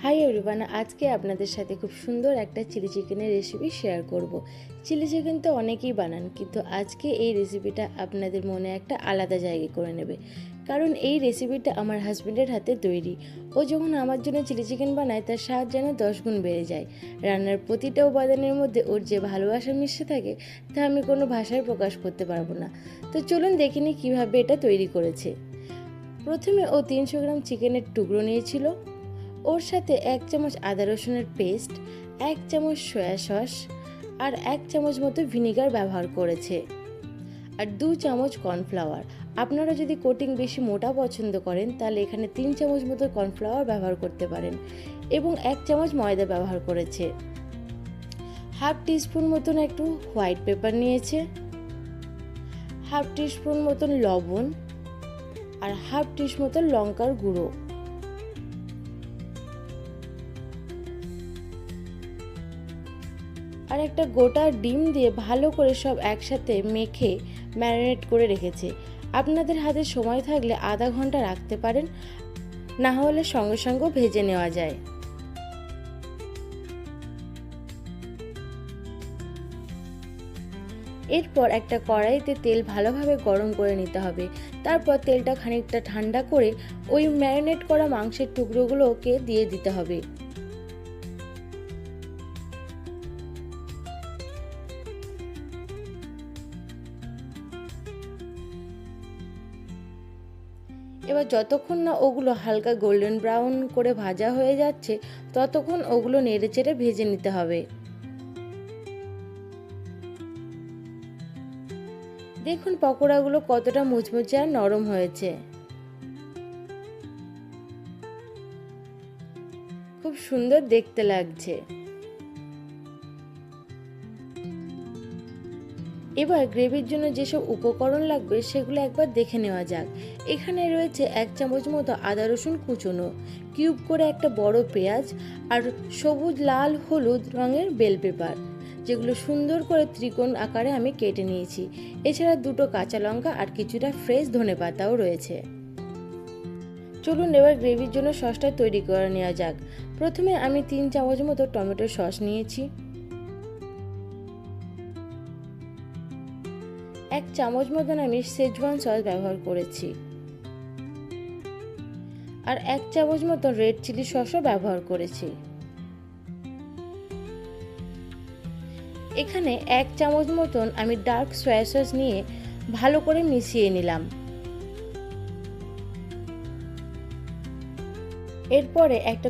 Hi everyone, আজকে আপনাদের সাথে খুব সুন্দর একটা চিলি চিকেনের রেসিপি শেয়ার করব। চিলি চিকেন তো অনেকেই বানান, কিন্তু আজকে এই রেসিপিটা আপনাদের মনে একটা আলাদা জায়গা করে নেবে। কারণ এই রেসিপিটা আমার হাজব্যান্ডের হাতে তৈরি। ও যখন আমার জন্য চিলি চিকেন বানায় তার স্বাদ যেন 10 গুণ বেড়ে যায়। রান্নার প্রতিটা উপাদানের মধ্যে ওর যে ভালোবাসা মিশে থাকে তা আমি কোনো ভাষায় প্রকাশ করতে পারবো না। তো চলুন দেখে নিই কীভাবে এটা তৈরি করেছে। প্রথমে ও 300 গ্রাম চিকেনের টুকরো নিয়েছিল। ওর সাথে 1 চামচ আদা রসুনের পেস্ট, 1 চামচ সয়া সস আর 1 চামচ মতো ভিনিগার ব্যবহার করেছে, আর 2 চামচ কর্নফ্লাওয়ার। আপনারা যদি কোটিং বেশি মোটা পছন্দ করেন তাহলে এখানে 3 চামচ মতো কর্নফ্লাওয়ার ব্যবহার করতে পারেন, এবং 1 চামচ ময়দা ব্যবহার করেছে। হাফ টিস্পুন মতন একটু হোয়াইট পেপার নিয়েছে, হাফ টিস্পুন মতন লবণ আর হাফ টিস্পুন মতন লঙ্কার গুঁড়ো। আর একটা গোটা ডিম দিয়ে ভালো করে সব একসাথে মেখে ম্যারিনেট করে রেখেছে। আপনাদের হাতে সময় থাকলে আধা ঘন্টা রাখতে পারেন, না হলে সঙ্গে সঙ্গে ভেজে নেওয়া যায়। এরপর একটা কড়াইতে তেল ভালোভাবে গরম করে নিতে হবে। তারপর তেলটা খানিকটা ঠান্ডা করে ওই ম্যারিনেট করা মাংসের টুকরোগুলোকে দিয়ে দিতে হবে। এবার যতক্ষণ না ওগুলো হালকা গোল্ডেন ব্রাউন করে ভাজা হয়ে যাচ্ছে ততক্ষণ ওগুলো নেড়েচেড়ে ভেজে নিতে হবে। দেখুন পকোড়াগুলো কতটা মুচমুচে আর নরম হয়েছে, খুব সুন্দর দেখতে লাগছে। এবার গ্রেভির জন্য যেসব উপকরণ লাগবে সেগুলো একবার দেখে নেওয়া যাক। এখানে রয়েছে 1 চামচ মতো আদা রসুন কুচনো, কিউব করে একটা বড় পেঁয়াজ, আর সবুজ লাল হলুদ রঙের বেল পেপার, যেগুলো সুন্দর করে ত্রিকোণ আকারে আমি কেটে নিয়েছি। এছাড়া 2টো কাঁচা লঙ্কা আর কিছুটা ফ্রেশ ধনেপাতাও রয়েছে। চলুন এবার গ্রেভির জন্য সসটা তৈরি করে নেওয়া যাক। প্রথমে আমি 3 চামচ মতো টমেটো সস নিয়েছি, 1 চামচ মতন আমি শেজওয়ান সস ব্যবহার করেছি, আর 1 চামচ মতন রেড চিলি সসও ব্যবহার করেছি। এখানে 1 চামচ মতন আমি ডার্ক সয়া সস নিয়ে ভালো করে মিশিয়ে নিলাম। এরপরে একটা